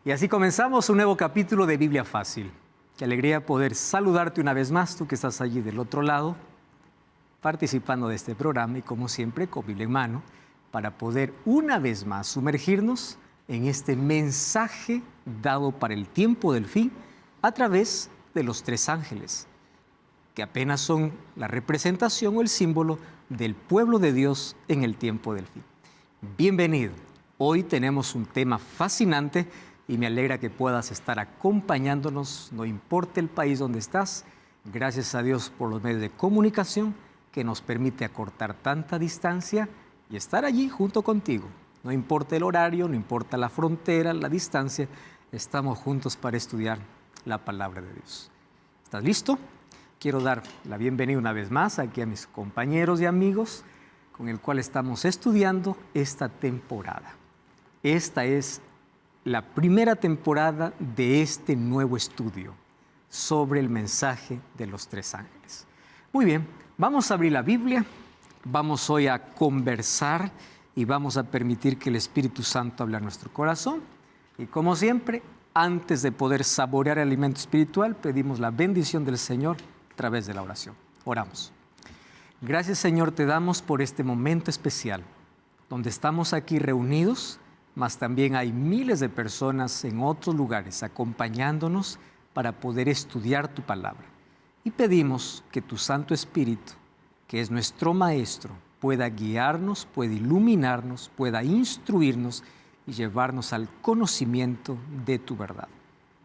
Y así comenzamos un nuevo capítulo de Biblia Fácil. Qué alegría poder saludarte una vez más, tú que estás allí del otro lado, participando de este programa y como siempre con Biblia en mano, para poder una vez más sumergirnos en este mensaje dado para el tiempo del fin a través de los tres ángeles, que apenas son la representación o el símbolo del pueblo de Dios en el tiempo del fin. Bienvenido. Hoy tenemos un tema fascinante y me alegra que puedas estar acompañándonos, no importa el país donde estás. Gracias a Dios por los medios de comunicación que nos permite acortar tanta distancia y estar allí junto contigo. No importa el horario, no importa la frontera, la distancia, estamos juntos para estudiar la palabra de Dios. ¿Estás listo? Quiero dar la bienvenida una vez más aquí a mis compañeros y amigos con el cual estamos estudiando esta temporada. Esta es la primera temporada de este nuevo estudio sobre el mensaje de los tres ángeles. Muy bien, vamos a abrir la Biblia, vamos hoy a conversar y vamos a permitir que el Espíritu Santo hable a nuestro corazón. Y como siempre, antes de poder saborear el alimento espiritual, pedimos la bendición del Señor a través de la oración. Oramos. Gracias, Señor, te damos por este momento especial, donde estamos aquí reunidos, mas también hay miles de personas en otros lugares acompañándonos para poder estudiar tu palabra. Y pedimos que tu Santo Espíritu, que es nuestro Maestro, pueda guiarnos, pueda iluminarnos, pueda instruirnos y llevarnos al conocimiento de tu verdad.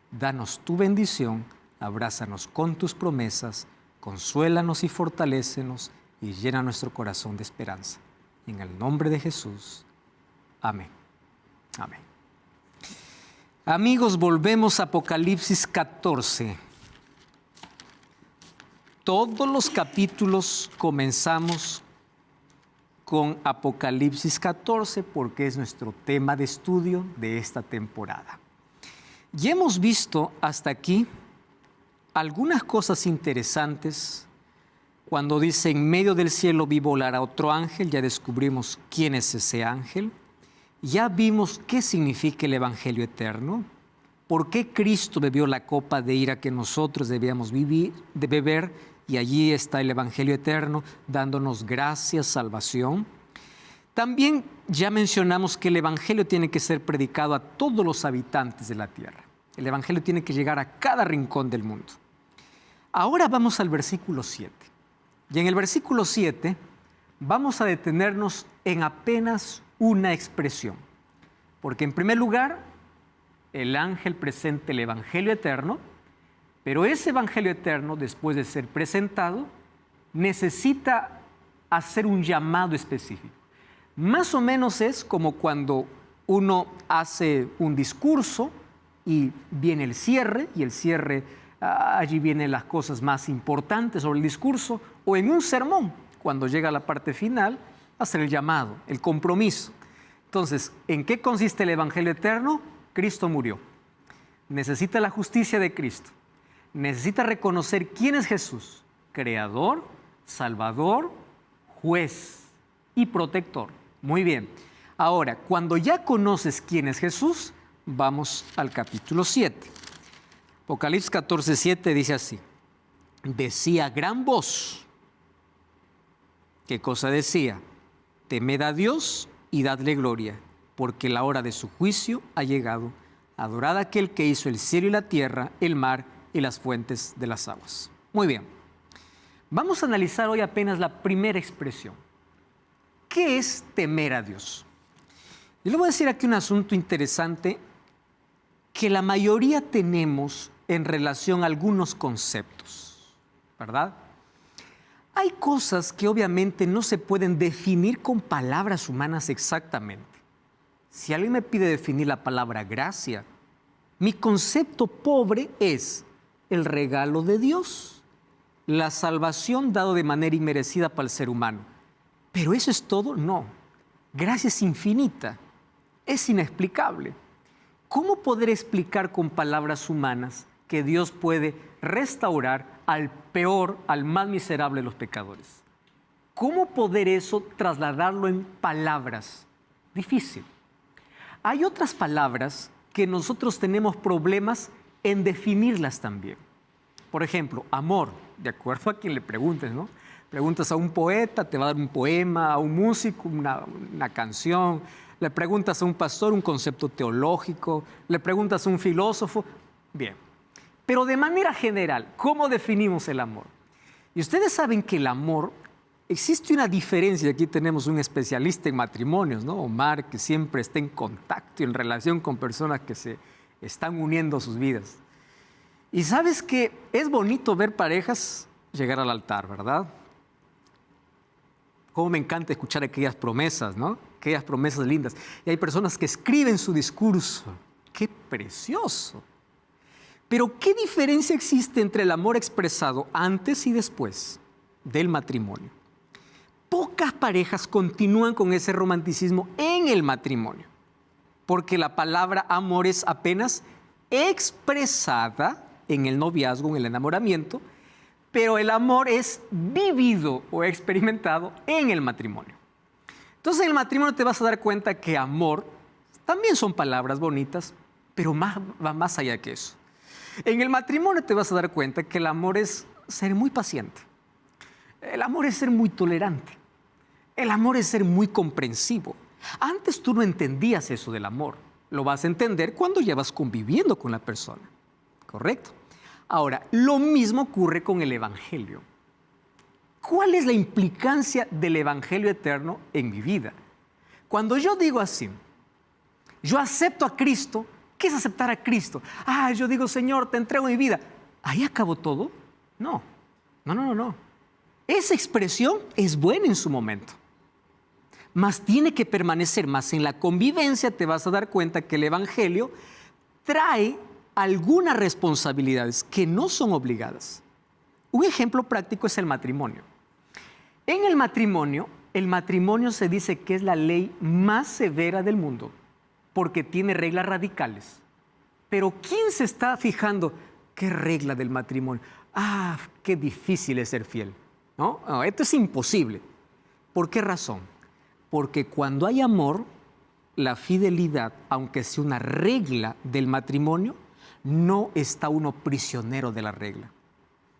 Danos tu bendición, abrázanos con tus promesas, consuélanos y fortalécenos y llena nuestro corazón de esperanza. En el nombre de Jesús. Amén. Amén. Amigos, volvemos a Apocalipsis 14. Todos los capítulos comenzamos con Apocalipsis 14 porque es nuestro tema de estudio de esta temporada. Y hemos visto hasta aquí algunas cosas interesantes. Cuando dice en medio del cielo vi volar a otro ángel, ya descubrimos quién es ese ángel. Ya vimos qué significa el Evangelio eterno, por qué Cristo bebió la copa de ira que nosotros debíamos beber, y allí está el Evangelio eterno dándonos gracia, salvación. También ya mencionamos que el Evangelio tiene que ser predicado a todos los habitantes de la tierra. El Evangelio tiene que llegar a cada rincón del mundo. Ahora vamos al versículo 7. Y en el versículo 7 vamos a detenernos en apenas una expresión. Porque en primer lugar, el ángel presenta el Evangelio eterno, pero ese Evangelio eterno, después de ser presentado, necesita hacer un llamado específico. Más o menos es como cuando uno hace un discurso y viene el cierre, y el cierre, allí vienen las cosas más importantes sobre el discurso, o en un sermón, cuando llega a la parte final, hacer el llamado, el compromiso. Entonces, ¿en qué consiste el Evangelio eterno? Cristo murió. Necesita la justicia de Cristo. Necesita reconocer quién es Jesús, creador, salvador, juez y protector. Muy bien. Ahora, cuando ya conoces quién es Jesús, vamos al capítulo 7. Apocalipsis 14, 7 dice así. Decía a gran voz. ¿Qué cosa decía? Temed a Dios y dadle gloria, porque la hora de su juicio ha llegado. Adorad a aquel que hizo el cielo y la tierra, el mar y las fuentes de las aguas. Muy bien. Vamos a analizar hoy apenas la primera expresión. ¿Qué es temer a Dios? Yo le voy a decir aquí un asunto interesante que la mayoría tenemos en relación a algunos conceptos, ¿verdad? Hay cosas que obviamente no se pueden definir con palabras humanas exactamente. Si alguien me pide definir la palabra gracia, mi concepto pobre es el regalo de Dios, la salvación dada de manera inmerecida para el ser humano. ¿Pero eso es todo? No. Gracia es infinita, es inexplicable. ¿Cómo poder explicar con palabras humanas que Dios puede restaurar al peor, al más miserable de los pecadores? ¿Cómo poder eso trasladarlo en palabras? Difícil. Hay otras palabras que nosotros tenemos problemas en definirlas también. Por ejemplo, amor, de acuerdo a quien le preguntes, ¿no? Preguntas a un poeta, te va a dar un poema, a un músico, una canción. Le preguntas a un pastor, un concepto teológico. Le preguntas a un filósofo. Bien. Pero de manera general, ¿cómo definimos el amor? Y ustedes saben que el amor, existe una diferencia. Aquí tenemos un especialista en matrimonios, ¿no? Omar, que siempre está en contacto y en relación con personas que se están uniendo a sus vidas. Y sabes que es bonito ver parejas llegar al altar, ¿verdad? Cómo me encanta escuchar aquellas promesas, ¿no? Aquellas promesas lindas. Y hay personas que escriben su discurso. ¡Qué precioso! Pero ¿qué diferencia existe entre el amor expresado antes y después del matrimonio? Pocas parejas continúan con ese romanticismo en el matrimonio, porque la palabra amor es apenas expresada en el noviazgo, en el enamoramiento, pero el amor es vivido o experimentado en el matrimonio. Entonces, en el matrimonio te vas a dar cuenta que amor también son palabras bonitas, pero va más allá que eso. En el matrimonio te vas a dar cuenta que el amor es ser muy paciente. El amor es ser muy tolerante. El amor es ser muy comprensivo. Antes tú no entendías eso del amor. Lo vas a entender cuando ya vas conviviendo con la persona. ¿Correcto? Ahora, lo mismo ocurre con el Evangelio. ¿Cuál es la implicancia del Evangelio eterno en mi vida? Cuando yo digo así, yo acepto a Cristo, ¿qué es aceptar a Cristo? Yo digo, Señor, te entrego mi vida. ¿Ahí acabó todo? No. Esa expresión es buena en su momento, mas tiene que permanecer. Más en la convivencia te vas a dar cuenta que el Evangelio trae algunas responsabilidades que no son obligadas. Un ejemplo práctico es el matrimonio. En el matrimonio se dice que es la ley más severa del mundo porque tiene reglas radicales. Pero ¿quién se está fijando qué regla del matrimonio? Qué difícil es ser fiel. No, esto es imposible. ¿Por qué razón? Porque cuando hay amor, la fidelidad, aunque sea una regla del matrimonio, no está uno prisionero de la regla.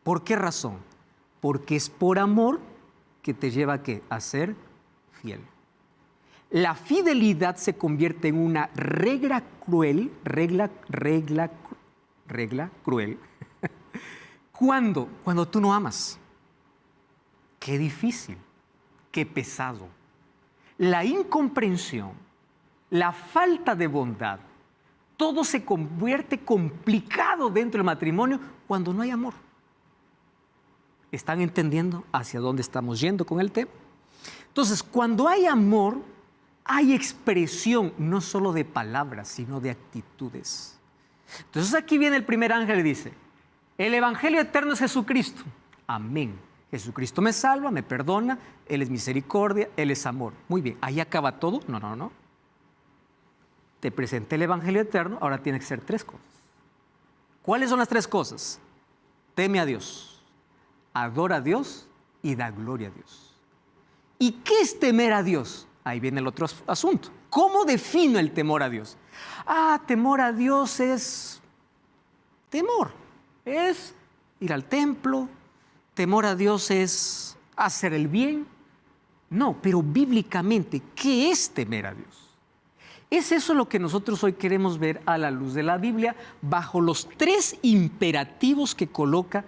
¿Por qué razón? Porque es por amor que te lleva ¿a qué? A ser fiel. La fidelidad se convierte en una regla cruel, cruel, cuando tú no amas. Qué difícil, qué pesado. La incomprensión, la falta de bondad, todo se convierte complicado dentro del matrimonio cuando no hay amor. ¿Están entendiendo hacia dónde estamos yendo con el tema? Entonces, cuando hay amor, hay expresión no solo de palabras, sino de actitudes. Entonces aquí viene el primer ángel y dice, el Evangelio eterno es Jesucristo. Amén. Jesucristo me salva, me perdona, Él es misericordia, Él es amor. Muy bien, ¿ahí acaba todo? No. Te presenté el Evangelio eterno, ahora tiene que ser 3 cosas. ¿Cuáles son las 3 cosas? Teme a Dios, adora a Dios y da gloria a Dios. ¿Y qué es temer a Dios? Ahí viene el otro asunto. ¿Cómo defino el temor a Dios? Temor a Dios es temor. Es ir al templo. Temor a Dios es hacer el bien. No, pero bíblicamente, ¿qué es temer a Dios? Es eso lo que nosotros hoy queremos ver a la luz de la Biblia, bajo los 3 imperativos que coloca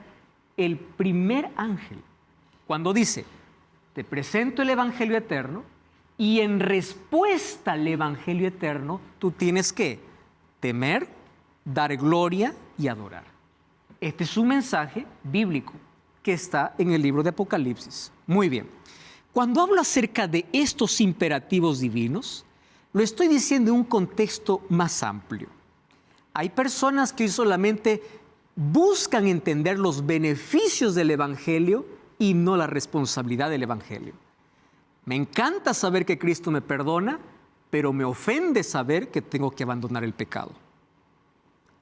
el primer ángel. Cuando dice, te presento el Evangelio eterno, y en respuesta al Evangelio eterno, tú tienes que temer, dar gloria y adorar. Este es un mensaje bíblico que está en el libro de Apocalipsis. Muy bien. Cuando hablo acerca de estos imperativos divinos, lo estoy diciendo en un contexto más amplio. Hay personas que solamente buscan entender los beneficios del Evangelio y no la responsabilidad del Evangelio. Me encanta saber que Cristo me perdona, pero me ofende saber que tengo que abandonar el pecado.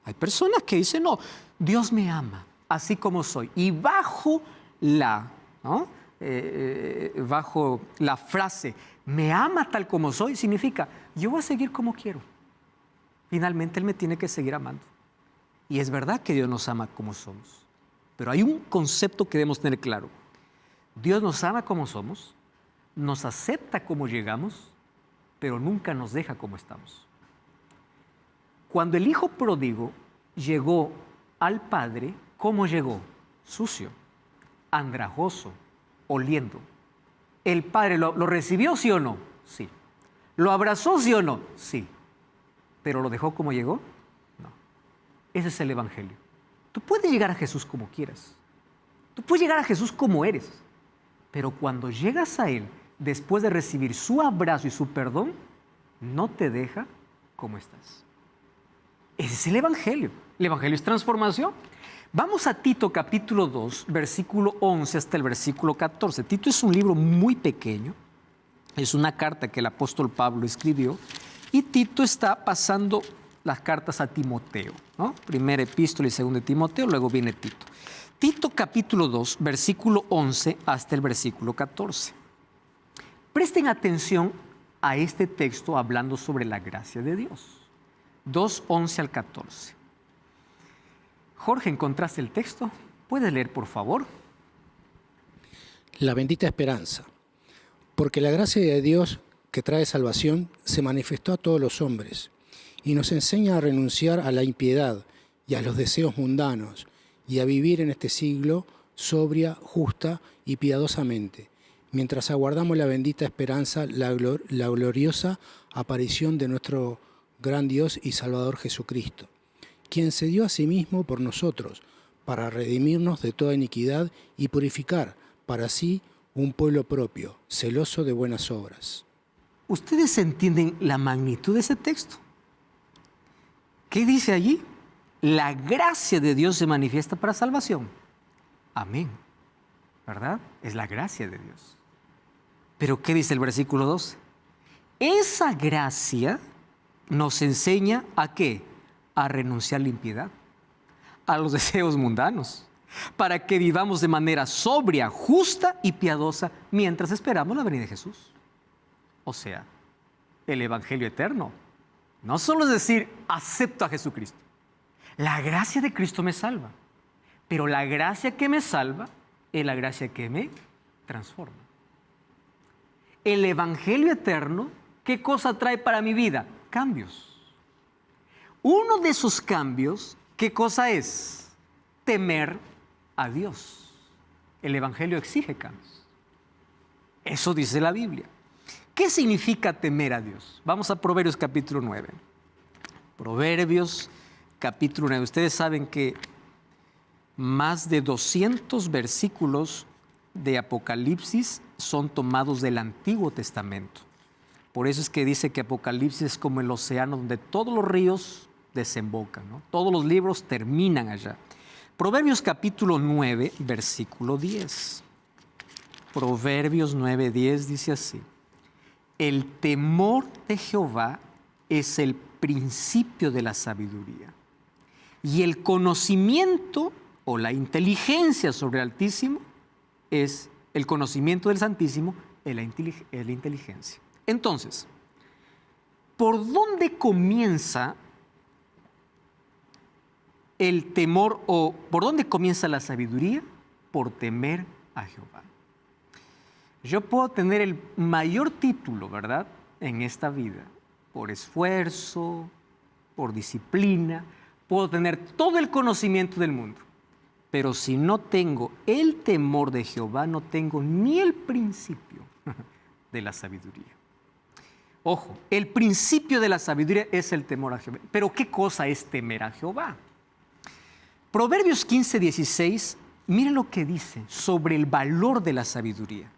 Hay personas que dicen, no, Dios me ama así como soy. Y bajo la frase, me ama tal como soy, significa, yo voy a seguir como quiero. finalmente Él me tiene que seguir amando. Y es verdad que Dios nos ama como somos. Pero hay un concepto que debemos tener claro. Dios nos ama como somos, nos acepta como llegamos, pero nunca nos deja como estamos. Cuando el hijo pródigo llegó al padre, ¿cómo llegó? Sucio, andrajoso, oliendo. ¿El padre lo recibió, sí o no? Sí. ¿Lo abrazó, sí o no? Sí. ¿Pero lo dejó como llegó? No. Ese es el Evangelio. Tú puedes llegar a Jesús como quieras. Tú puedes llegar a Jesús como eres. Pero cuando llegas a Él, después de recibir su abrazo y su perdón, no te deja como estás. Ese es el Evangelio. El Evangelio es transformación. Vamos a Tito capítulo 2, versículo 11 hasta el versículo 14. Tito es un libro muy pequeño. Es una carta que el apóstol Pablo escribió. Y Tito está pasando las cartas a Timoteo, ¿no? Primera epístola y segunda de Timoteo, luego viene Tito. Tito capítulo 2, versículo 11 hasta el versículo 14. Presten atención a este texto hablando sobre la gracia de Dios. 2, 11 al 14. Jorge, ¿encontraste el texto? ¿Puedes leer, por favor? La bendita esperanza. Porque la gracia de Dios que trae salvación se manifestó a todos los hombres y nos enseña a renunciar a la impiedad y a los deseos mundanos y a vivir en este siglo sobria, justa y piadosamente, mientras aguardamos la bendita esperanza, la gloriosa aparición de nuestro gran Dios y Salvador Jesucristo, quien se dio a sí mismo por nosotros, para redimirnos de toda iniquidad y purificar para sí un pueblo propio, celoso de buenas obras. ¿Ustedes entienden la magnitud de ese texto? ¿Qué dice allí? La gracia de Dios se manifiesta para salvación. Amén. ¿Verdad? Es la gracia de Dios. Pero ¿qué dice el versículo 12? Esa gracia nos enseña ¿a qué? A renunciar a la impiedad, a los deseos mundanos, para que vivamos de manera sobria, justa y piadosa mientras esperamos la venida de Jesús. O sea, el Evangelio eterno no solo es decir, acepto a Jesucristo. La gracia de Cristo me salva, pero la gracia que me salva es la gracia que me transforma. El Evangelio eterno, ¿qué cosa trae para mi vida? Cambios. Uno de esos cambios, ¿qué cosa es? Temer a Dios. El Evangelio exige cambios. Eso dice la Biblia. ¿Qué significa temer a Dios? Vamos a Proverbios capítulo 9. Proverbios capítulo 9. Ustedes saben que más de 200 versículos de Apocalipsis son tomados del Antiguo Testamento. Por eso es que dice que Apocalipsis es como el océano donde todos los ríos desembocan, ¿no? Todos los libros terminan allá. Proverbios capítulo 9, versículo 10. Proverbios 9, 10 dice así. El temor de Jehová es el principio de la sabiduría. Y el conocimiento o la inteligencia sobre el Altísimo es el conocimiento del Santísimo, es la inteligencia. Entonces, ¿por dónde comienza el temor o por dónde comienza la sabiduría? Por temer a Jehová. Yo puedo tener el mayor título, ¿verdad?, en esta vida, por esfuerzo, por disciplina, puedo tener todo el conocimiento del mundo, pero si no tengo el temor de Jehová, no tengo ni el principio de la sabiduría. Ojo, el principio de la sabiduría es el temor a Jehová. Pero ¿qué cosa es temer a Jehová? Proverbios 15, 16, miren lo que dice sobre el valor de la sabiduría.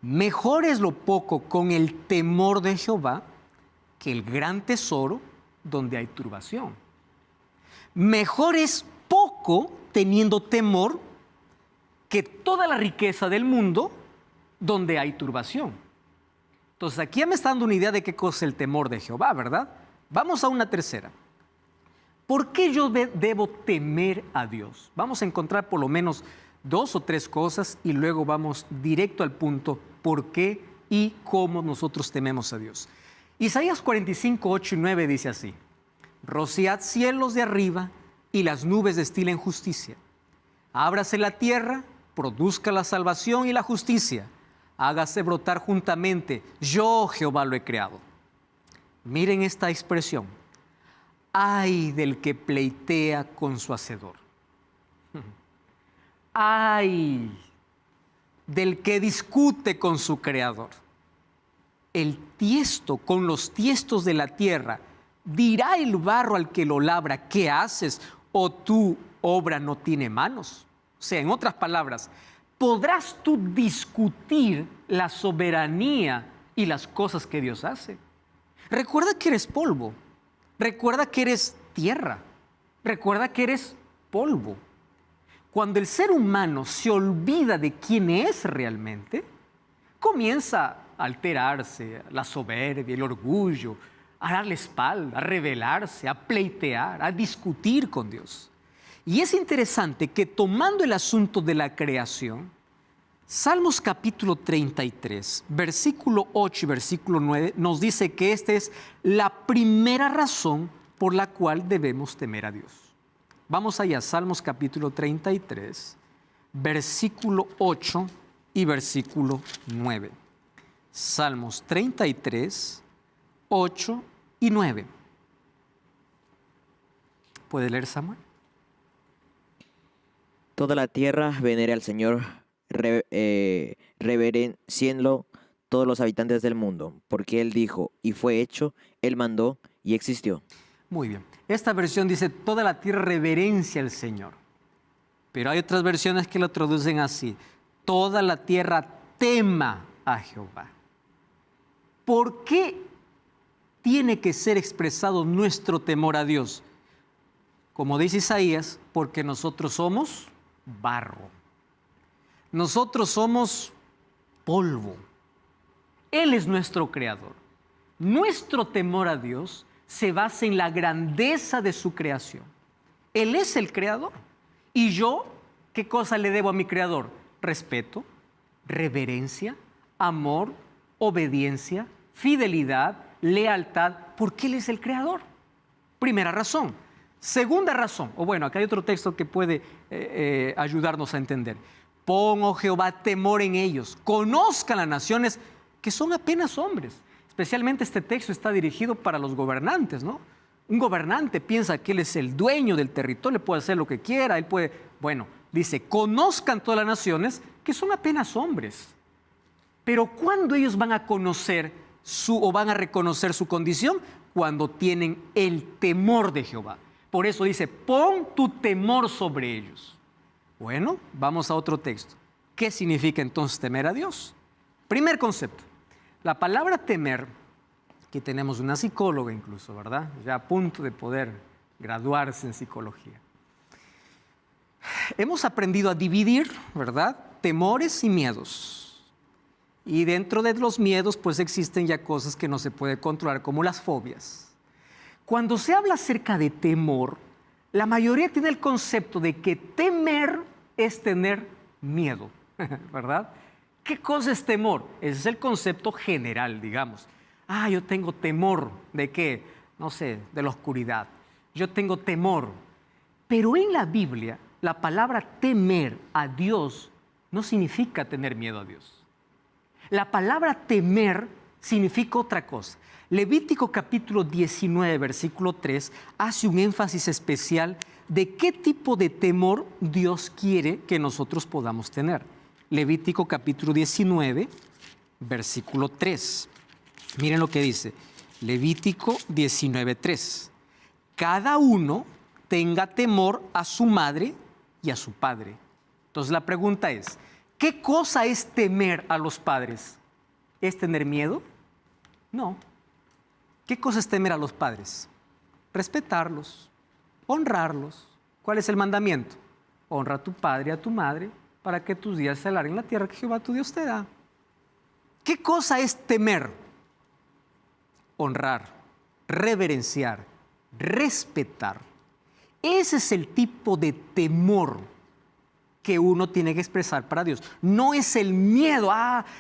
Mejor es lo poco con el temor de Jehová que el gran tesoro donde hay turbación. Mejor es poco teniendo temor que toda la riqueza del mundo donde hay turbación. Entonces aquí ya me está dando una idea de qué cosa es el temor de Jehová, ¿verdad? Vamos a una tercera. ¿Por qué yo debo temer a Dios? Vamos a encontrar por lo menos 2 o 3 cosas y luego vamos directo al punto por qué y cómo nosotros tememos a Dios. Isaías 45, 8 y 9 dice así. Rociad cielos de arriba y las nubes destilen justicia. Ábrase la tierra, produzca la salvación y la justicia. Hágase brotar juntamente. Yo, Jehová, lo he creado. Miren esta expresión. Ay del que pleitea con su hacedor. Ay del que discute con su creador. El tiesto con los tiestos de la tierra dirá el barro al que lo labra, ¿qué haces? ¿O tu obra no tiene manos? O sea, en otras palabras, ¿podrás tú discutir la soberanía y las cosas que Dios hace? Recuerda que eres polvo. Recuerda que eres tierra. Recuerda que eres polvo. Cuando el ser humano se olvida de quién es realmente, comienza a alterarse, la soberbia, el orgullo, a darle espalda, a rebelarse, a pleitear, a discutir con Dios. Y es interesante que tomando el asunto de la creación, Salmos capítulo 33, versículo 8 y versículo 9 nos dice que esta es la primera razón por la cual debemos temer a Dios. Vamos allá, Salmos capítulo 33, versículo 8 y versículo 9. Salmos 33, 8 y 9. ¿Puede leer, Samuel? Toda la tierra venere al Señor, reverencienlo todos los habitantes del mundo, porque Él dijo y fue hecho, Él mandó y existió. Muy bien. Esta versión dice, toda la tierra reverencia al Señor. Pero hay otras versiones que lo traducen así, toda la tierra tema a Jehová. ¿Por qué tiene que ser expresado nuestro temor a Dios? Como dice Isaías, porque nosotros somos barro. Nosotros somos polvo. Él es nuestro creador. Nuestro temor a Dios se basa en la grandeza de su creación. Él es el creador. Y yo, ¿qué cosa le debo a mi creador? Respeto, reverencia, amor, obediencia, fidelidad, lealtad, porque Él es el creador. Primera razón. Segunda razón, o bueno, acá hay otro texto que puede ayudarnos a entender. Pon, oh Jehová, temor en ellos. Conozcan las naciones que son apenas hombres. Especialmente este texto está dirigido para los gobernantes, ¿no? Un gobernante piensa que él es el dueño del territorio, él puede hacer lo que quiera, él puede... Bueno, dice, conozcan todas las naciones que son apenas hombres. Pero ¿cuándo ellos van a conocer o van a reconocer su condición? Cuando tienen el temor de Jehová. Por eso dice, pon tu temor sobre ellos. Bueno, vamos a otro texto. ¿Qué significa entonces temer a Dios? Primer concepto. La palabra temer, que tenemos una psicóloga incluso, ¿verdad? Ya a punto de poder graduarse en psicología. Hemos aprendido a dividir, ¿verdad? Temores y miedos. Y dentro de los miedos, pues existen ya cosas que no se puede controlar, como las fobias. Cuando se habla acerca de temor, la mayoría tiene el concepto de que temer es tener miedo, ¿verdad? ¿Qué cosa es temor? Ese es el concepto general, digamos. Yo tengo temor de qué, no sé, de la oscuridad. Yo tengo temor. Pero en la Biblia, la palabra temer a Dios no significa tener miedo a Dios. La palabra temer significa otra cosa. Levítico capítulo 19, versículo 3, hace un énfasis especial de qué tipo de temor Dios quiere que nosotros podamos tener. Levítico capítulo 19, versículo 3. Miren lo que dice. Levítico 19, 3. Cada uno tenga temor a su madre y a su padre. Entonces la pregunta es, ¿qué cosa es temer a los padres? ¿Es tener miedo? No. ¿Qué cosa es temer a los padres? Respetarlos, honrarlos. ¿Cuál es el mandamiento? Honra a tu padre y a tu madre para que tus días se alarguen en la tierra que Jehová tu Dios te da. ¿Qué cosa es temer? Honrar, reverenciar, respetar. Ese es el tipo de temor que uno tiene que expresar para Dios. No es el miedo,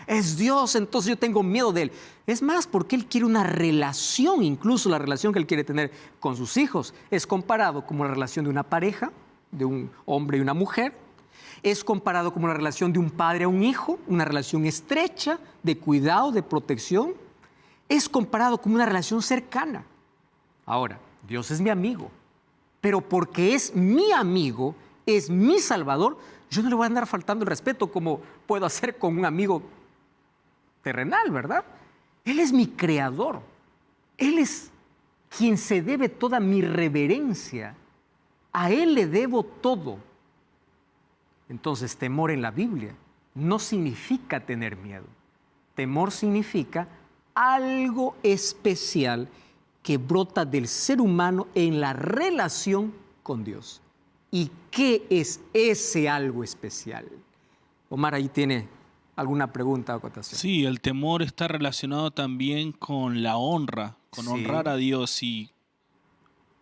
es Dios, entonces yo tengo miedo de Él. Es más, porque Él quiere una relación, incluso la relación que Él quiere tener con sus hijos. Es comparado como la relación de una pareja, de un hombre y una mujer. Es comparado como la relación de un padre a un hijo, una relación estrecha, de cuidado, de protección. Es comparado como una relación cercana. Ahora, Dios es mi amigo, pero porque es mi amigo, es mi Salvador, yo no le voy a andar faltando el respeto como puedo hacer con un amigo terrenal, ¿verdad? Él es mi creador. Él es quien se debe toda mi reverencia. A Él le debo todo. Entonces, temor en la Biblia no significa tener miedo. Temor significa algo especial que brota del ser humano en la relación con Dios. ¿Y qué es ese algo especial? Omar, ahí tiene alguna pregunta o acotación. Sí, el temor está relacionado también con la honra, con honrar a Dios, y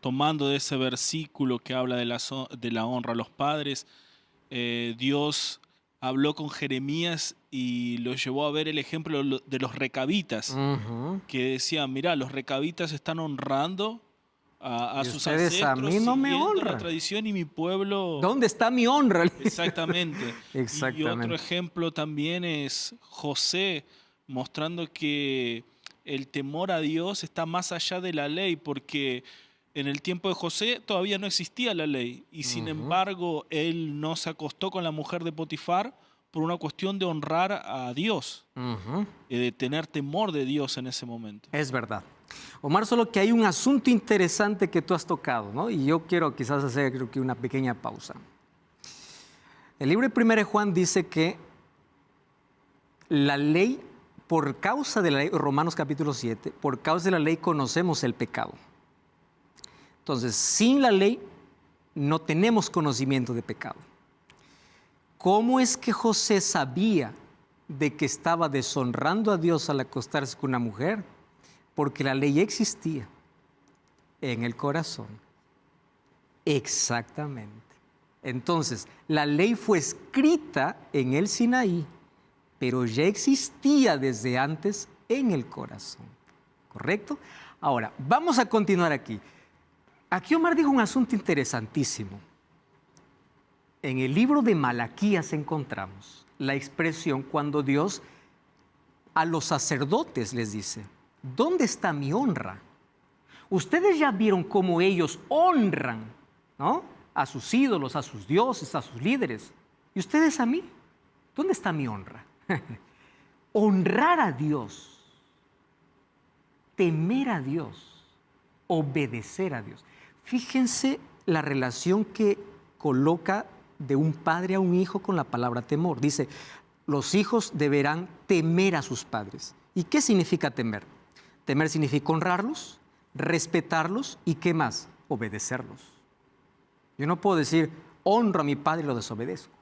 tomando de ese versículo que habla de la honra a los padres, Dios habló con Jeremías y lo llevó a ver el ejemplo de los recabitas, que decían, mirá, los recabitas están honrando a sus ustedes ancestros, a mí no me siguiendo honran. la tradición, y mi pueblo... ¿Dónde está mi honra? Exactamente. Exactamente. Y otro ejemplo también es José, mostrando que el temor a Dios está más allá de la ley, porque en el tiempo de José todavía no existía la ley, y sin embargo él no se acostó con la mujer de Potifar por una cuestión de honrar a Dios, de tener temor de Dios en ese momento. Es verdad. Omar, solo que hay un asunto interesante que tú has tocado, ¿no? Y yo quiero quizás hacer, creo que una pequeña pausa. El libro de 1 Juan dice que la ley, por causa de la ley, Romanos capítulo 7, por causa de la ley conocemos el pecado. Entonces, sin la ley no tenemos conocimiento de pecado. ¿Cómo es que José sabía de que estaba deshonrando a Dios al acostarse con una mujer? Porque la ley existía en el corazón. Exactamente. Entonces, la ley fue escrita en el Sinaí, pero ya existía desde antes en el corazón. ¿Correcto? Ahora, vamos a continuar aquí. Aquí Omar dijo un asunto interesantísimo. En el libro de Malaquías encontramos la expresión cuando Dios a los sacerdotes les dice, ¿dónde está mi honra? Ustedes ya vieron cómo ellos honran, ¿no?, a sus ídolos, a sus dioses, a sus líderes. ¿Y ustedes a mí? ¿Dónde está mi honra? Honrar a Dios, temer a Dios, obedecer a Dios. Fíjense la relación que coloca de un padre a un hijo con la palabra temor. Dice, los hijos deberán temer a sus padres. ¿Y qué significa temer? Temer significa honrarlos, respetarlos y ¿qué más? Obedecerlos. Yo no puedo decir, honro a mi padre y lo desobedezco.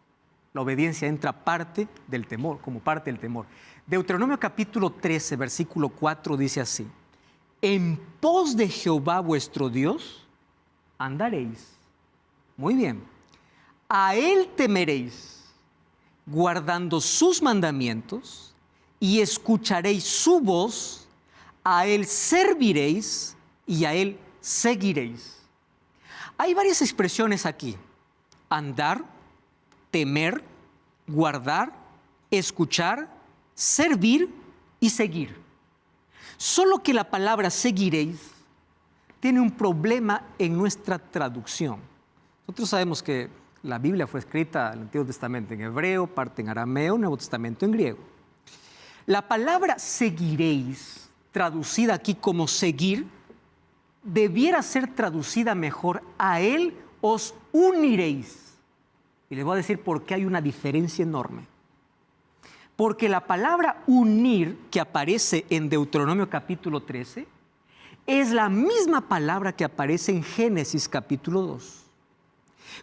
La obediencia entra parte del temor, como parte del temor. Deuteronomio capítulo 13, versículo 4 dice así, en pos de Jehová vuestro Dios andaréis. Muy bien. A Él temeréis, guardando sus mandamientos, y escucharéis su voz, a Él serviréis y a Él seguiréis. Hay varias expresiones aquí. Andar, temer, guardar, escuchar, servir y seguir. Solo que la palabra seguiréis tiene un problema en nuestra traducción. Nosotros sabemos que la Biblia fue escrita en el Antiguo Testamento en hebreo, parte en arameo, Nuevo Testamento en griego. La palabra seguiréis, traducida aquí como seguir, debiera ser traducida mejor, a Él os uniréis. Y les voy a decir por qué hay una diferencia enorme. Porque la palabra unir que aparece en Deuteronomio capítulo 13 es la misma palabra que aparece en Génesis capítulo 2.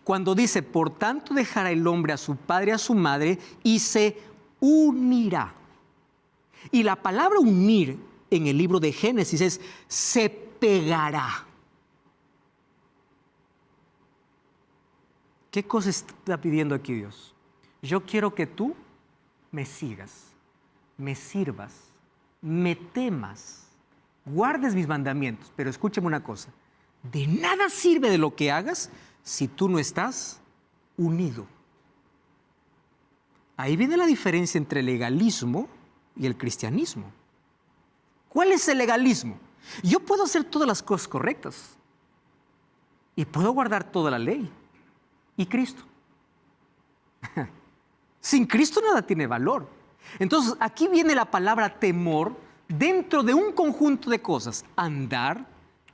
Cuando dice, por tanto dejará el hombre a su padre y a su madre y se unirá. Y la palabra unir en el libro de Génesis es se pegará. ¿Qué cosa está pidiendo aquí Dios? Yo quiero que tú me sigas, me sirvas, me temas, guardes mis mandamientos. Pero escúchame una cosa, de nada sirve de lo que hagas si tú no estás unido. Ahí viene la diferencia entre el legalismo y el cristianismo. ¿Cuál es el legalismo? Yo puedo hacer todas las cosas correctas y puedo guardar toda la ley. ¿Y Cristo? Sin Cristo nada tiene valor. Entonces, aquí viene la palabra temor dentro de un conjunto de cosas. Andar,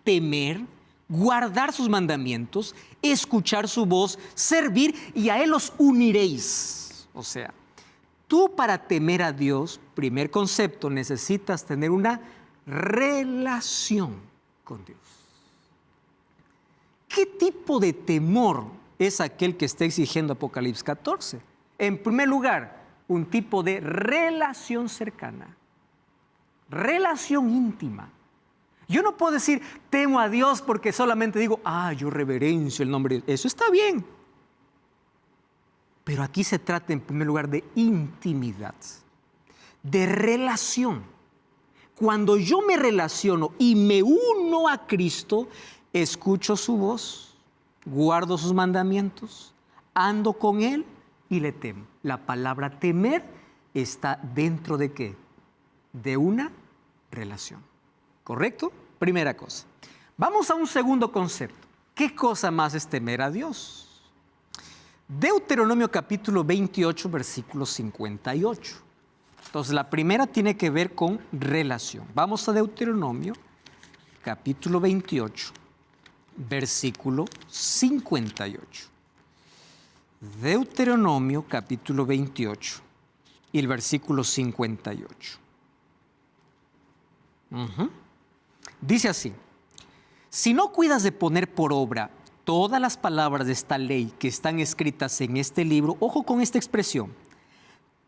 temer, guardar sus mandamientos, escuchar su voz, servir, y a Él los uniréis. O sea, tú para temer a Dios, primer concepto, necesitas tener una relación con Dios. ¿Qué tipo de temor es aquel que está exigiendo Apocalipsis 14? En primer lugar, un tipo de relación cercana, relación íntima. Yo no puedo decir, temo a Dios porque solamente digo, yo reverencio el nombre. Eso está bien. Pero aquí se trata en primer lugar de intimidad, de relación. Cuando yo me relaciono y me uno a Cristo, escucho su voz, guardo sus mandamientos, ando con Él y le temo. La palabra temer está dentro de ¿qué? De una relación. ¿Correcto? Primera cosa. Vamos a un segundo concepto. ¿Qué cosa más es temer a Dios? Deuteronomio capítulo 28, versículo 58. Entonces, la primera tiene que ver con relación. Vamos a Deuteronomio capítulo 28, versículo 58. Deuteronomio capítulo 28 y el versículo 58. Dice así: si no cuidas de poner por obra todas las palabras de esta ley que están escritas en este libro, ojo con esta expresión,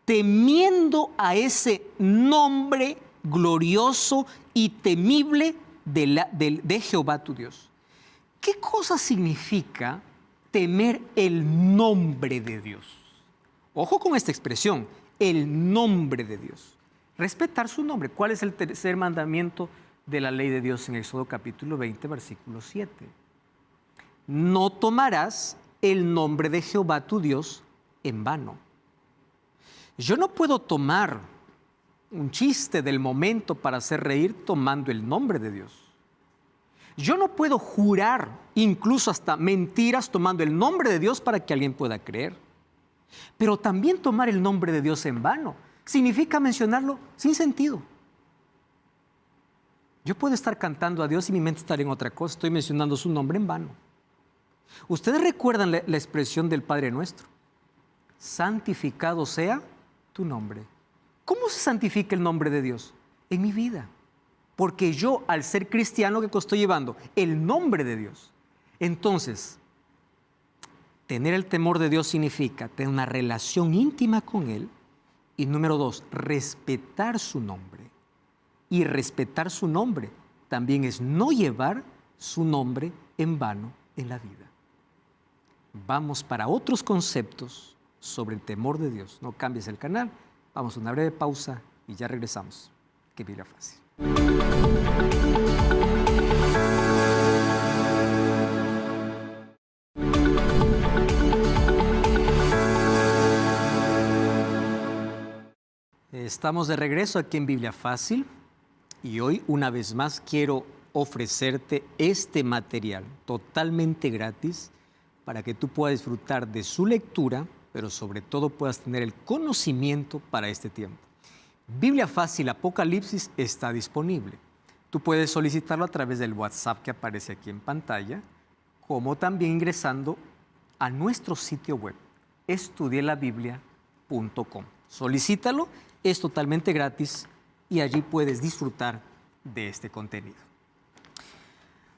temiendo a ese nombre glorioso y temible de Jehová tu Dios. ¿Qué cosa significa temer el nombre de Dios? Ojo con esta expresión, el nombre de Dios. Respetar su nombre. ¿Cuál es el tercer mandamiento de la ley de Dios en Éxodo capítulo 20, versículo 7? No tomarás el nombre de Jehová tu Dios en vano. Yo no puedo tomar un chiste del momento para hacer reír tomando el nombre de Dios. Yo no puedo jurar incluso hasta mentiras tomando el nombre de Dios para que alguien pueda creer. Pero también tomar el nombre de Dios en vano significa mencionarlo sin sentido. Yo puedo estar cantando a Dios y mi mente estar en otra cosa. Estoy mencionando su nombre en vano. Ustedes recuerdan la expresión del Padre Nuestro. Santificado sea tu nombre. ¿Cómo se santifica el nombre de Dios? En mi vida. Porque yo, al ser cristiano, ¿qué estoy llevando? El nombre de Dios. Entonces, tener el temor de Dios significa tener una relación íntima con Él. Y número 2, respetar su nombre. Y respetar su nombre también es no llevar su nombre en vano en la vida. Vamos para otros conceptos sobre el temor de Dios. No cambies el canal. Vamos a una breve pausa y ya regresamos. Que Biblia Fácil. Estamos de regreso aquí en Biblia Fácil y hoy una vez más quiero ofrecerte este material totalmente gratis para que tú puedas disfrutar de su lectura, pero sobre todo puedas tener el conocimiento para este tiempo. Biblia Fácil Apocalipsis está disponible. Tú puedes solicitarlo a través del WhatsApp que aparece aquí en pantalla, como también ingresando a nuestro sitio web, estudielabiblia.com. Solicítalo, es totalmente gratis y allí puedes disfrutar de este contenido.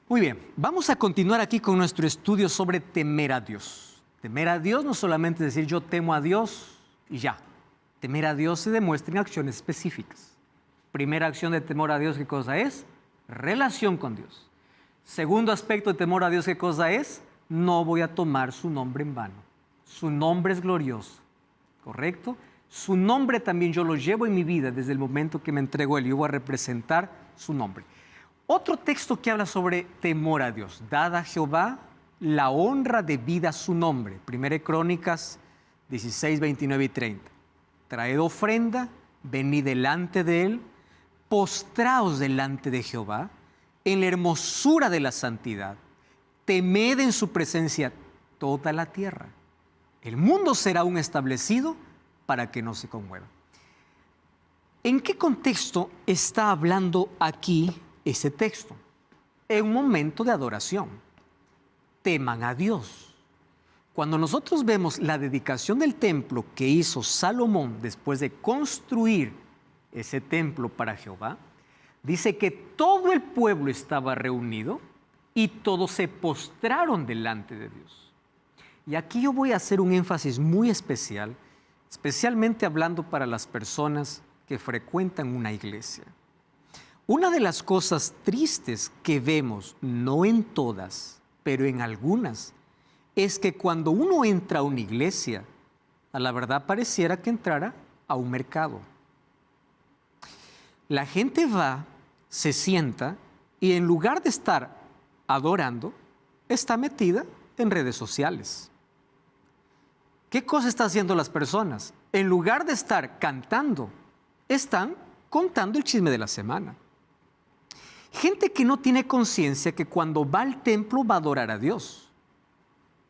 Muy bien, vamos a continuar aquí con nuestro estudio sobre temer a Dios. Temer a Dios no solamente es decir yo temo a Dios y ya. Temer a Dios se demuestra en acciones específicas. Primera acción de temor a Dios, ¿qué cosa es? Relación con Dios. Segundo aspecto de temor a Dios, ¿qué cosa es? No voy a tomar su nombre en vano. Su nombre es glorioso, ¿correcto? Su nombre también yo lo llevo en mi vida desde el momento que me entrego a Él. Yo voy a representar su nombre. Otro texto que habla sobre temor a Dios. Dad a Jehová la honra debida a su nombre. 1 Crónicas 16, 29 y 30. Traed ofrenda, venid delante de Él, postraos delante de Jehová, en la hermosura de la santidad. Temed en su presencia toda la tierra. El mundo será aún establecido para que no se conmueva. ¿En qué contexto está hablando aquí ese texto? En un momento de adoración. Teman a Dios. Cuando nosotros vemos la dedicación del templo que hizo Salomón después de construir ese templo para Jehová, dice que todo el pueblo estaba reunido y todos se postraron delante de Dios. Y aquí yo voy a hacer un énfasis muy especial, especialmente hablando para las personas que frecuentan una iglesia. Una de las cosas tristes que vemos, no en todas, pero en algunas, es que cuando uno entra a una iglesia, a la verdad pareciera que entrara a un mercado. La gente va, se sienta y en lugar de estar adorando, está metida en redes sociales. ¿Qué cosa están haciendo las personas? En lugar de estar cantando, están contando el chisme de la semana. Gente que no tiene conciencia que cuando va al templo va a adorar a Dios.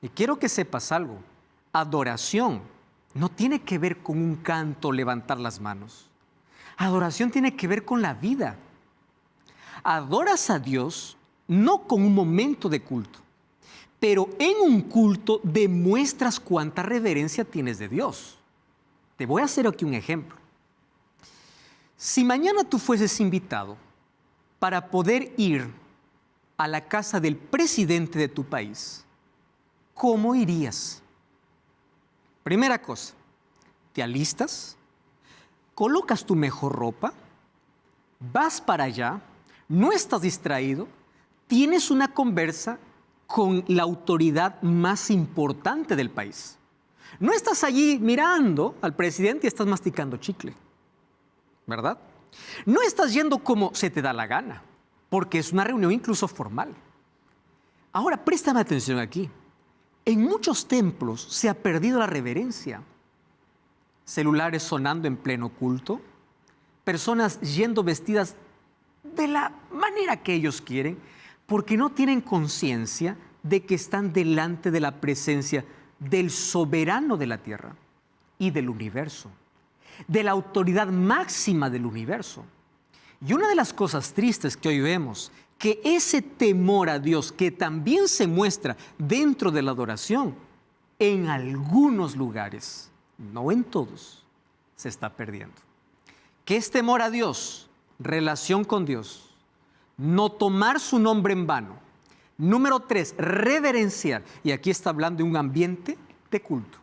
Y quiero que sepas algo. Adoración no tiene que ver con un canto, levantar las manos. Adoración tiene que ver con la vida. Adoras a Dios no con un momento de culto, pero en un culto demuestras cuánta reverencia tienes de Dios. Te voy a hacer aquí un ejemplo. Si mañana tú fueses invitado para poder ir a la casa del presidente de tu país, ¿cómo irías? Primera cosa, te alistas, colocas tu mejor ropa, vas para allá, no estás distraído, tienes una conversa con la autoridad más importante del país. No estás allí mirando al presidente y estás masticando chicle, ¿verdad? No estás yendo como se te da la gana, porque es una reunión incluso formal. Ahora, préstame atención aquí. En muchos templos se ha perdido la reverencia. Celulares sonando en pleno culto, personas yendo vestidas de la manera que ellos quieren, porque no tienen conciencia de que están delante de la presencia del soberano de la tierra y del universo, de la autoridad máxima del universo. Y una de las cosas tristes que hoy vemos, que ese temor a Dios que también se muestra dentro de la adoración, en algunos lugares, no en todos, se está perdiendo. ¿Qué es temor a Dios? Relación con Dios. No tomar su nombre en vano. Número 3, reverenciar. Y aquí está hablando de un ambiente de culto.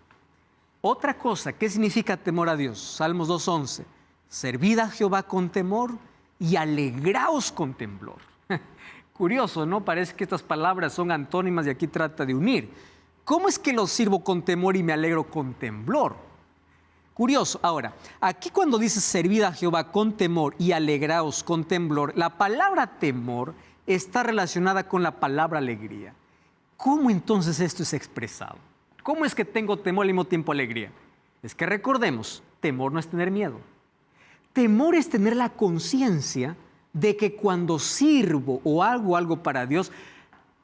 Otra cosa, ¿qué significa temor a Dios? Salmos 2:11. Servid a Jehová con temor y alegraos con temblor. Curioso, ¿no? Parece que estas palabras son antónimas y aquí trata de unir. ¿Cómo es que lo sirvo con temor y me alegro con temblor? Curioso. Ahora, aquí cuando dice servid a Jehová con temor y alegraos con temblor, la palabra temor está relacionada con la palabra alegría. ¿Cómo entonces esto es expresado? ¿Cómo es que tengo temor y al mismo tiempo alegría? Es que recordemos, temor no es tener miedo. Temor es tener la conciencia de que cuando sirvo o hago algo para Dios,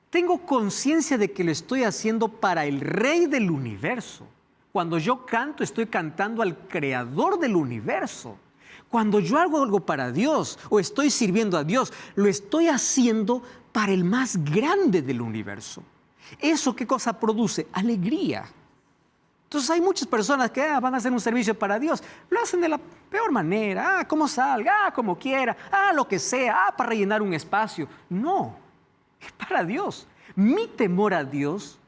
tengo conciencia de que lo estoy haciendo para el Rey del universo. Cuando yo canto, estoy cantando al Creador del universo. Cuando yo hago algo para Dios o estoy sirviendo a Dios, lo estoy haciendo para el más grande del universo. ¿Eso qué cosa produce? Alegría. Entonces hay muchas personas que van a hacer un servicio para Dios, lo hacen de la peor manera, como salga, como quiera, lo que sea, para rellenar un espacio. No, es para Dios. Mi temor a Dios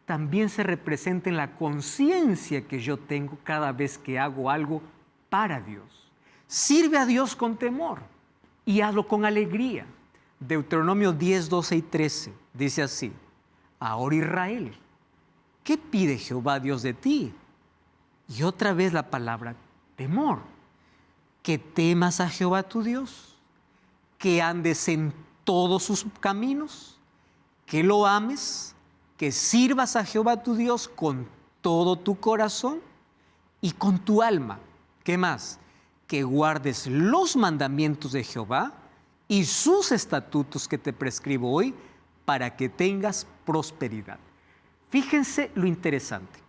también se representa en la conciencia que yo tengo cada vez que hago algo para Dios. Sirve a Dios con temor y hazlo con alegría. Deuteronomio 10, 12 y 13 dice así: ahora Israel, ¿Qué pide Jehová Dios de ti? Y otra vez la palabra temor. Que temas a Jehová tu Dios, que andes en todos sus caminos, que lo ames, que sirvas a Jehová tu Dios con todo tu corazón y con tu alma. ¿Qué más? Que guardes los mandamientos de Jehová y sus estatutos que te prescribo hoy para que tengas prosperidad. Fíjense lo interesante.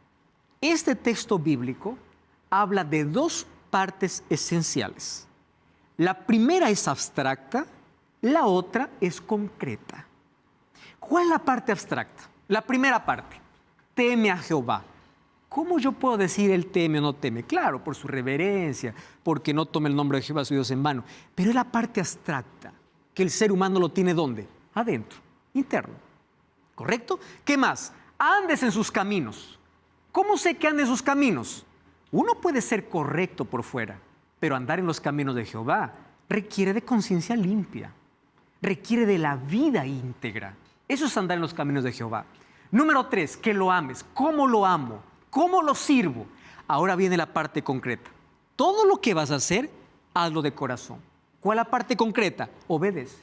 Este texto bíblico habla de dos partes esenciales. La primera es abstracta, la otra es concreta. ¿Cuál es la parte abstracta? La primera parte, teme a Jehová. ¿Cómo yo puedo decir él teme o no teme? Claro, por su reverencia, porque no tome el nombre de Jehová su Dios en vano. Pero es la parte abstracta, que el ser humano lo tiene ¿dónde? Adentro, interno. ¿Correcto? ¿Qué más? Andes en sus caminos. ¿Cómo sé que ande en sus caminos? Uno puede ser correcto por fuera, pero andar en los caminos de Jehová requiere de conciencia limpia, requiere de la vida íntegra. Eso es andar en los caminos de Jehová. Número 3, que lo ames. ¿Cómo lo amo? ¿Cómo lo sirvo? Ahora viene la parte concreta. Todo lo que vas a hacer, hazlo de corazón. ¿Cuál es la parte concreta? Obedece.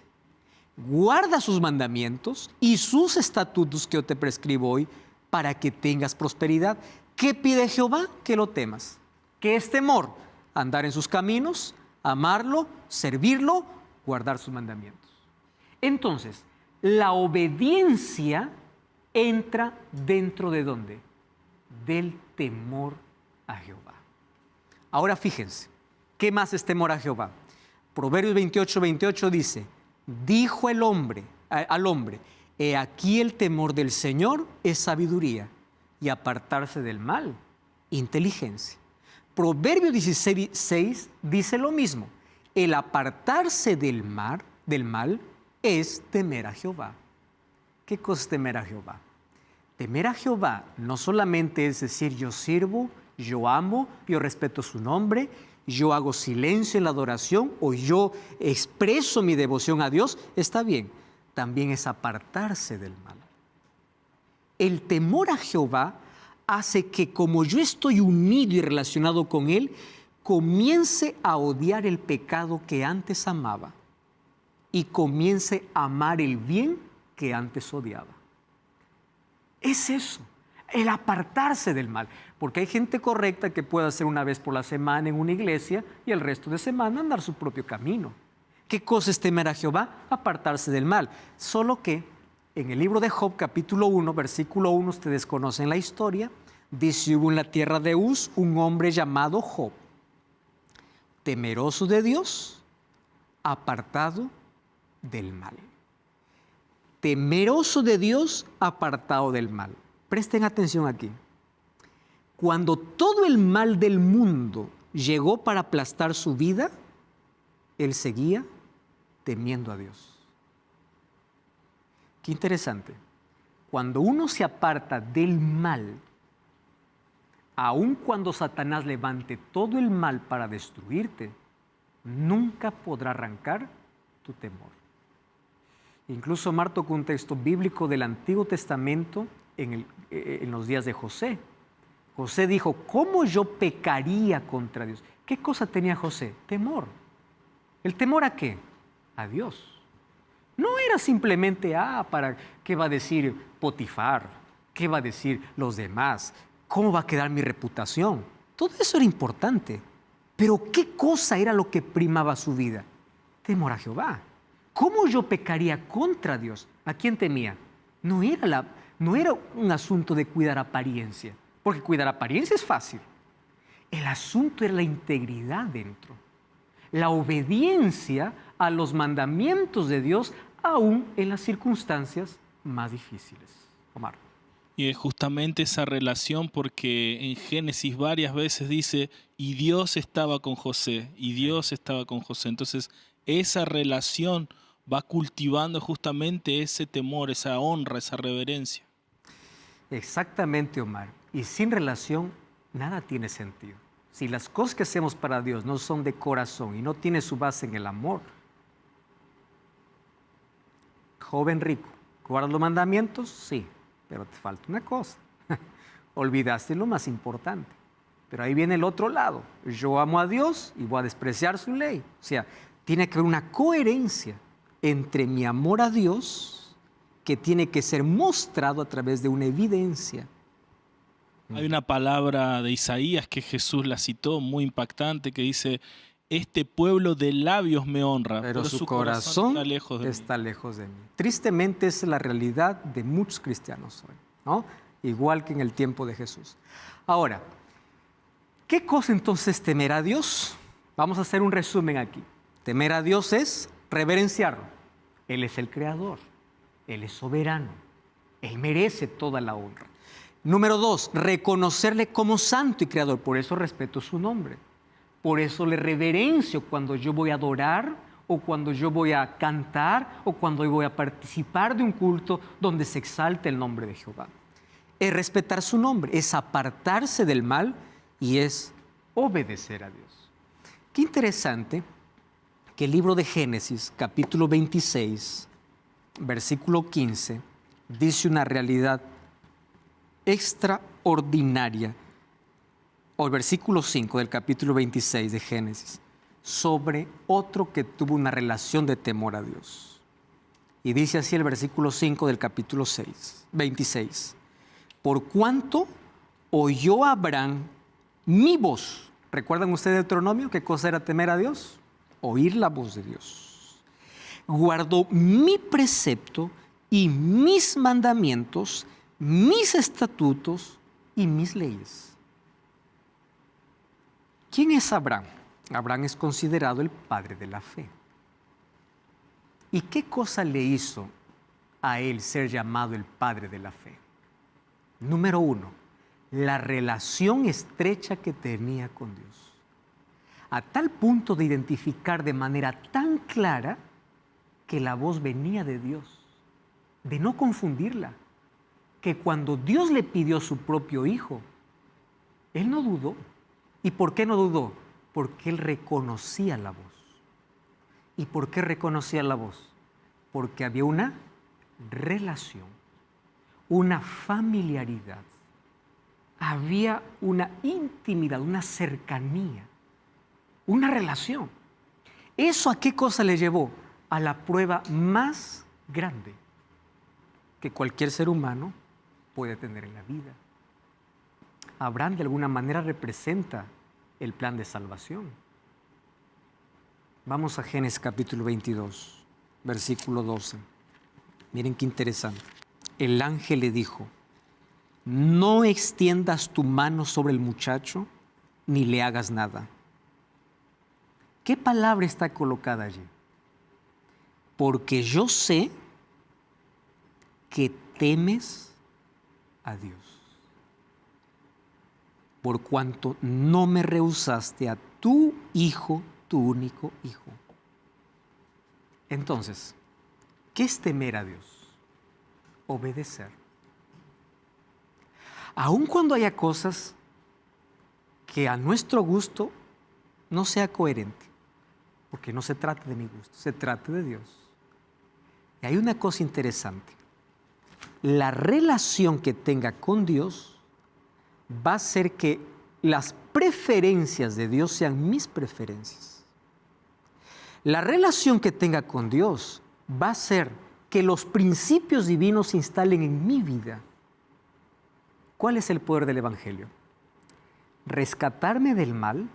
Guarda sus mandamientos y sus estatutos que yo te prescribo hoy para que tengas prosperidad. ¿Qué pide Jehová? Que lo temas. ¿Qué es temor? Andar en sus caminos, amarlo, servirlo, guardar sus mandamientos. Entonces, la obediencia entra dentro de ¿dónde? Del temor a Jehová. Ahora fíjense, ¿qué más es temor a Jehová? Proverbios 28 dice, dijo el hombre, al hombre, he aquí el temor del Señor es sabiduría y apartarse del mal, inteligencia. Proverbios 16 dice lo mismo, el apartarse del mal es temer a Jehová. ¿Qué cosa es temer a Jehová? Temer a Jehová no solamente es decir yo sirvo, yo amo, yo respeto su nombre, yo hago silencio en la adoración o yo expreso mi devoción a Dios, está bien. También es apartarse del mal. El temor a Jehová hace que como yo estoy unido y relacionado con Él, comience a odiar el pecado que antes amaba y comience a amar el bien que antes odiaba. Es eso, el apartarse del mal. Porque hay gente correcta que puede hacer una vez por la semana en una iglesia y el resto de semana andar su propio camino. ¿Qué cosa es temer a Jehová? Apartarse del mal. Solo que en el libro de Job, capítulo 1, versículo 1, ustedes conocen la historia, dice, hubo en la tierra de Uz un hombre llamado Job, temeroso de Dios, apartado del mal. Temeroso de Dios, apartado del mal. Presten atención aquí. Cuando todo el mal del mundo llegó para aplastar su vida, él seguía temiendo a Dios. Qué interesante. Cuando uno se aparta del mal, aun cuando Satanás levante todo el mal para destruirte, nunca podrá arrancar tu temor. Incluso Omar tocó un texto bíblico del Antiguo Testamento en los días de José. José dijo, ¿cómo yo pecaría contra Dios? ¿Qué cosa tenía José? Temor. ¿El temor a qué? A Dios. No era simplemente, para qué va a decir Potifar, qué va a decir los demás, cómo va a quedar mi reputación. Todo eso era importante. Pero ¿qué cosa era lo que primaba su vida? Temor a Jehová. ¿Cómo yo pecaría contra Dios? ¿A quién temía? No era un asunto de cuidar apariencia, porque cuidar apariencia es fácil. El asunto era la integridad dentro, la obediencia a los mandamientos de Dios, aún en las circunstancias más difíciles. Omar. Y es justamente esa relación, porque en Génesis varias veces dice, y Dios estaba con José, y Dios estaba con José. Entonces, esa relación va cultivando justamente ese temor, esa honra, esa reverencia. Exactamente, Omar. Y sin relación, nada tiene sentido. Si las cosas que hacemos para Dios no son de corazón y no tienen su base en el amor, joven rico, ¿guardas los mandamientos? Sí, pero te falta una cosa. Olvidaste lo más importante. Pero ahí viene el otro lado. Yo amo a Dios y voy a despreciar su ley. O sea, tiene que haber una coherencia entre mi amor a Dios, que tiene que ser mostrado a través de una evidencia. Hay una palabra de Isaías que Jesús la citó, muy impactante, que dice: este pueblo de labios me honra, Pero su corazón está lejos de mí. está lejos de mí. Tristemente, esa es la realidad de muchos cristianos hoy, ¿no? Igual que en el tiempo de Jesús. Ahora, ¿qué cosa entonces temer a Dios? Vamos a hacer un resumen aquí. Temer a Dios es reverenciarlo. Él es el creador, Él es soberano, Él merece toda la honra. Número 2, reconocerle como santo y creador. Por eso respeto su nombre. Por eso le reverencio cuando yo voy a adorar, o cuando yo voy a cantar, o cuando yo voy a participar de un culto donde se exalte el nombre de Jehová. Es respetar su nombre, es apartarse del mal y es obedecer a Dios. Qué interesante que el libro de Génesis, capítulo 26, versículo 15, dice una realidad extraordinaria, o el versículo 5 del capítulo 26 de Génesis, sobre otro que tuvo una relación de temor a Dios. Y dice así el versículo 5 del capítulo 26. Por cuanto oyó Abraham mi voz. ¿Recuerdan ustedes Deuteronomio? ¿Qué cosa era temer a Dios? Oír la voz de Dios. Guardó mi precepto y mis mandamientos, mis estatutos y mis leyes. ¿Quién es Abraham? Abraham es considerado el padre de la fe. ¿Y qué cosa le hizo a él ser llamado el padre de la fe? Número 1, la relación estrecha que tenía con Dios. A tal punto de identificar de manera tan clara que la voz venía de Dios, de no confundirla, que cuando Dios le pidió su propio hijo, él no dudó. ¿Y por qué no dudó? Porque él reconocía la voz. ¿Y por qué reconocía la voz? Porque había una relación, una familiaridad, había una intimidad, una cercanía, una relación. ¿Eso a qué cosa le llevó? A la prueba más grande que cualquier ser humano puede tener en la vida. Abraham de alguna manera representa el plan de salvación. Vamos a Génesis capítulo 22, versículo 12. Miren qué interesante. El ángel le dijo: no extiendas tu mano sobre el muchacho ni le hagas nada. ¿Qué palabra está colocada allí? Porque yo sé que temes a Dios, por cuanto no me rehusaste a tu hijo, tu único hijo. Entonces, ¿qué es temer a Dios? Obedecer. Aun cuando haya cosas que a nuestro gusto no sea coherente, porque no se trata de mi gusto, se trata de Dios. Y hay una cosa interesante. La relación que tenga con Dios va a hacer que las preferencias de Dios sean mis preferencias. La relación que tenga con Dios va a hacer que los principios divinos se instalen en mi vida. ¿Cuál es el poder del Evangelio? Rescatarme del mal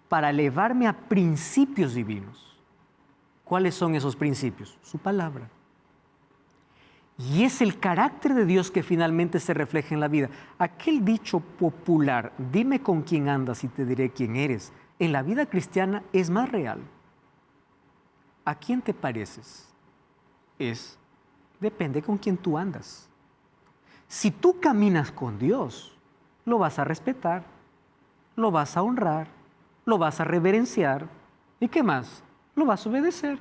para elevarme a principios divinos. ¿Cuáles son esos principios? Su palabra. Y es el carácter de Dios que finalmente se refleja en la vida. Aquel dicho popular, dime con quién andas y te diré quién eres, en la vida cristiana es más real. ¿A quién te pareces? Depende con quién tú andas. Si tú caminas con Dios, lo vas a respetar, lo vas a honrar, lo vas a reverenciar y ¿qué más? Lo vas a obedecer.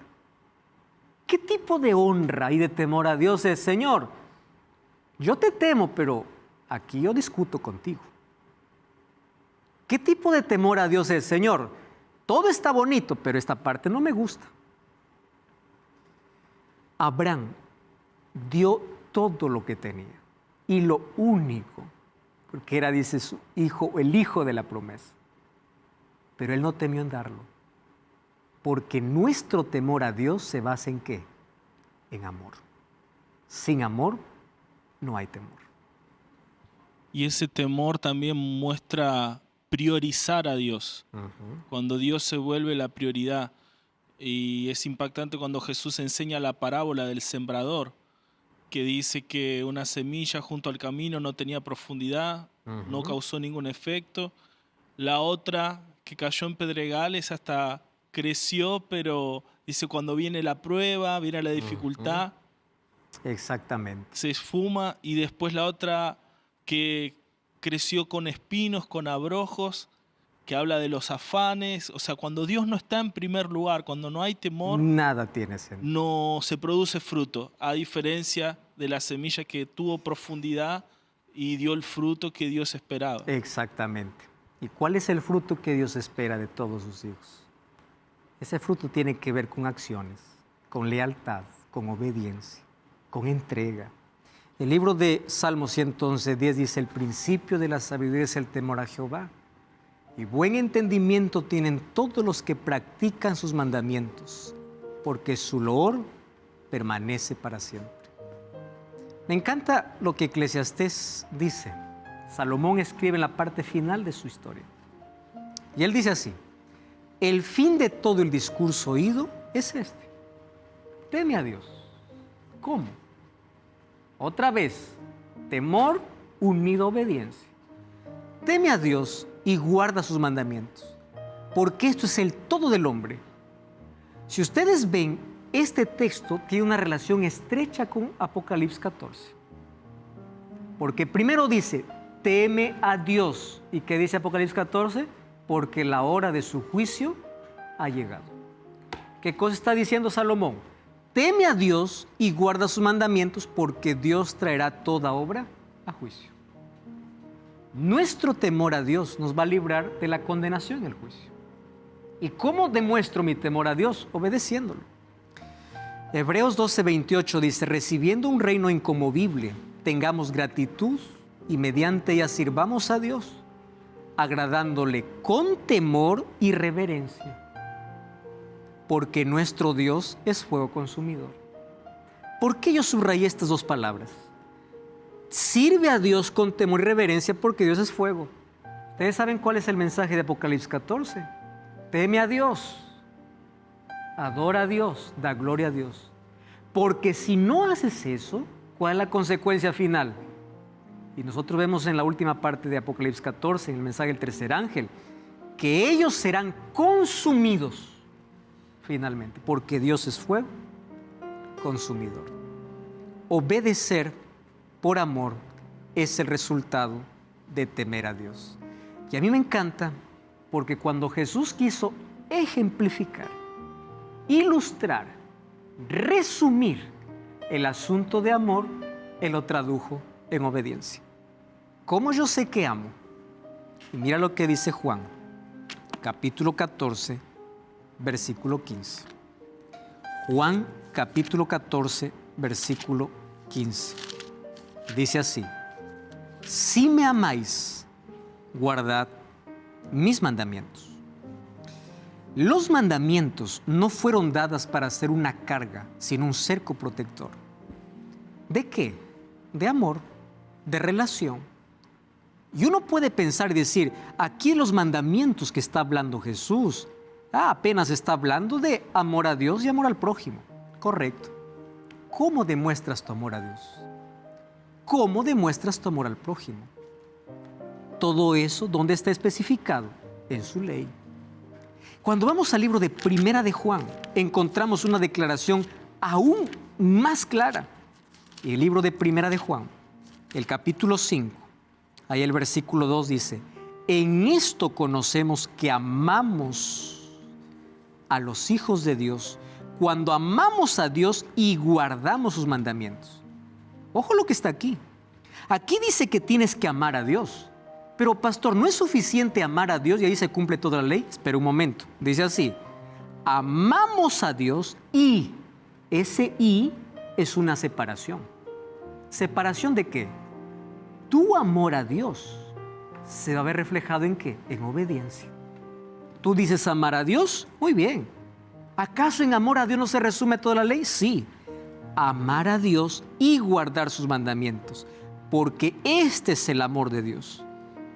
¿Qué tipo de honra y de temor a Dios es? Señor, yo te temo, pero aquí yo discuto contigo. ¿Qué tipo de temor a Dios es? Señor, todo está bonito, pero esta parte no me gusta. Abraham dio todo lo que tenía y lo único porque era, dice, su hijo, el hijo de la promesa. Pero él no temió en darlo, porque nuestro temor a Dios se basa ¿en qué? En amor. Sin amor no hay temor. Y ese temor también muestra priorizar a Dios, cuando Dios se vuelve la prioridad. Y es impactante cuando Jesús enseña la parábola del sembrador, que dice que una semilla junto al camino no tenía profundidad, no causó ningún efecto. La otra que cayó en pedregales hasta creció, pero dice cuando viene la prueba, viene la dificultad, Exactamente. se esfuma. Y después la otra que creció con espinos, con abrojos, que habla de los afanes. O sea, cuando Dios no está en primer lugar, cuando no hay temor, Nada tiene sentido. no se produce fruto, a diferencia de la semilla que tuvo profundidad y dio el fruto que Dios esperaba. Exactamente. ¿Y cuál es el fruto que Dios espera de todos sus hijos? Ese fruto tiene que ver con acciones, con lealtad, con obediencia, con entrega. El libro de Salmos 111:10 dice: el principio de la sabiduría es el temor a Jehová, y buen entendimiento tienen todos los que practican sus mandamientos, porque su loor permanece para siempre. Me encanta lo que Eclesiastés dice. Salomón escribe en la parte final de su historia. Y él dice así: el fin de todo el discurso oído es este: teme a Dios. ¿Cómo? Otra vez, temor unido a obediencia. Teme a Dios y guarda sus mandamientos, porque esto es el todo del hombre. Si ustedes ven, este texto tiene una relación estrecha con Apocalipsis 14. Porque primero dice, teme a Dios. ¿Y qué dice Apocalipsis 14? Porque la hora de su juicio ha llegado. ¿Qué cosa está diciendo Salomón? Teme a Dios y guarda sus mandamientos, porque Dios traerá toda obra a juicio. Nuestro temor a Dios nos va a librar de la condenación en el juicio. ¿Y cómo demuestro mi temor a Dios? Obedeciéndolo. Hebreos 12:28 dice: recibiendo un reino inconmovible, tengamos gratitud y mediante ella sirvamos a Dios, agradándole con temor y reverencia, porque nuestro Dios es fuego consumidor. ¿Por qué yo subrayé estas dos palabras? Sirve a Dios con temor y reverencia porque Dios es fuego. ¿Ustedes saben cuál es el mensaje de Apocalipsis 14? Teme a Dios, adora a Dios, da gloria a Dios. Porque si no haces eso, ¿cuál es la consecuencia final? Y nosotros vemos en la última parte de Apocalipsis 14, en el mensaje del tercer ángel, que ellos serán consumidos finalmente, porque Dios es fuego consumidor. Obedecer por amor es el resultado de temer a Dios. Y a mí me encanta porque cuando Jesús quiso ejemplificar, ilustrar, resumir el asunto de amor, Él lo tradujo en obediencia. ¿Cómo yo sé que amo? Y mira lo que dice Juan, capítulo 14, versículo 15. Juan, capítulo 14, versículo 15. Dice así: si me amáis, guardad mis mandamientos. Los mandamientos no fueron dadas para ser una carga, sino un cerco protector. ¿De qué? De amor, de relación. Y uno puede pensar y decir, aquí en los mandamientos que está hablando Jesús, apenas está hablando de amor a Dios y amor al prójimo. Correcto. ¿Cómo demuestras tu amor a Dios? ¿Cómo demuestras tu amor al prójimo? Todo eso, ¿dónde está especificado? En su ley. Cuando vamos al libro de Primera de Juan, encontramos una declaración aún más clara. El libro de Primera de Juan, el capítulo 5, ahí el versículo 2 dice: en esto conocemos que amamos a los hijos de Dios, cuando amamos a Dios y guardamos sus mandamientos. Ojo lo que está aquí. Aquí dice que tienes que amar a Dios. Pero pastor, ¿no es suficiente amar a Dios y ahí se cumple toda la ley? Espera un momento. Dice así: amamos a Dios y ese y es una separación. ¿Separación de qué? Tu amor a Dios se va a ver reflejado ¿en qué? En obediencia. Tú dices amar a Dios, muy bien. ¿Acaso en amor a Dios no se resume toda la ley? Sí. Amar a Dios y guardar sus mandamientos, porque este es el amor de Dios,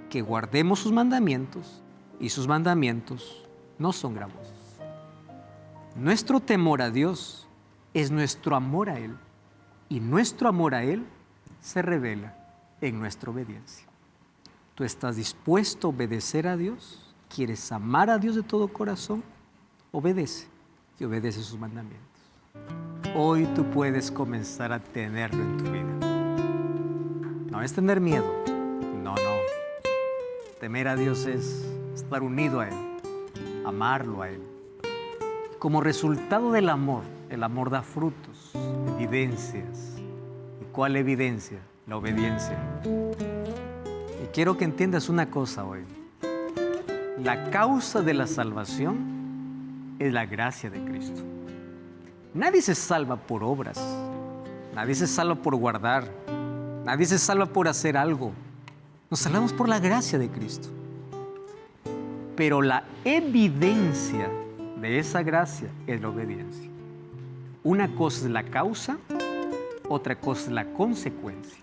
que guardemos sus mandamientos, y sus mandamientos no son gravosos. Nuestro temor a Dios es nuestro amor a Él, y nuestro amor a Él se revela en nuestra obediencia. ¿Tú estás dispuesto a obedecer a Dios? ¿Quieres amar a Dios de todo corazón? Obedece y obedece sus mandamientos. Hoy tú puedes comenzar a tenerlo en tu vida. No es tener miedo, no. Temer a Dios es estar unido a Él, amarlo a Él. Como resultado del amor, el amor da frutos, evidencias. ¿Y cuál evidencia? La obediencia. Y quiero que entiendas una cosa hoy. La causa de la salvación es la gracia de Cristo. Nadie se salva por obras, nadie se salva por guardar, nadie se salva por hacer algo. Nos salvamos por la gracia de Cristo. Pero la evidencia de esa gracia es la obediencia. Una cosa es la causa, otra cosa es la consecuencia.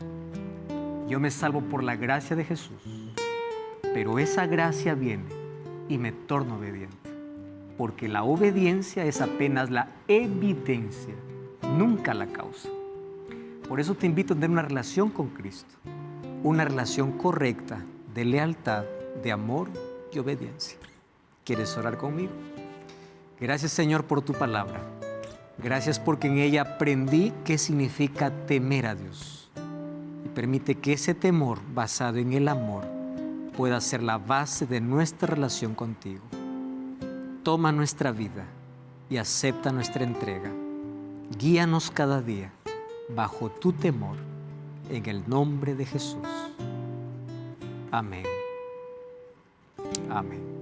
Yo me salvo por la gracia de Jesús, pero esa gracia viene y me torno obediente, porque la obediencia es apenas la evidencia, nunca la causa. Por eso te invito a tener una relación con Cristo, una relación correcta de lealtad, de amor y obediencia. ¿Quieres orar conmigo? Gracias, Señor, por tu palabra. Gracias porque en ella aprendí qué significa temer a Dios. Y permite que ese temor basado en el amor pueda ser la base de nuestra relación contigo. Toma nuestra vida y acepta nuestra entrega. Guíanos cada día bajo tu temor, en el nombre de Jesús. Amén. Amén.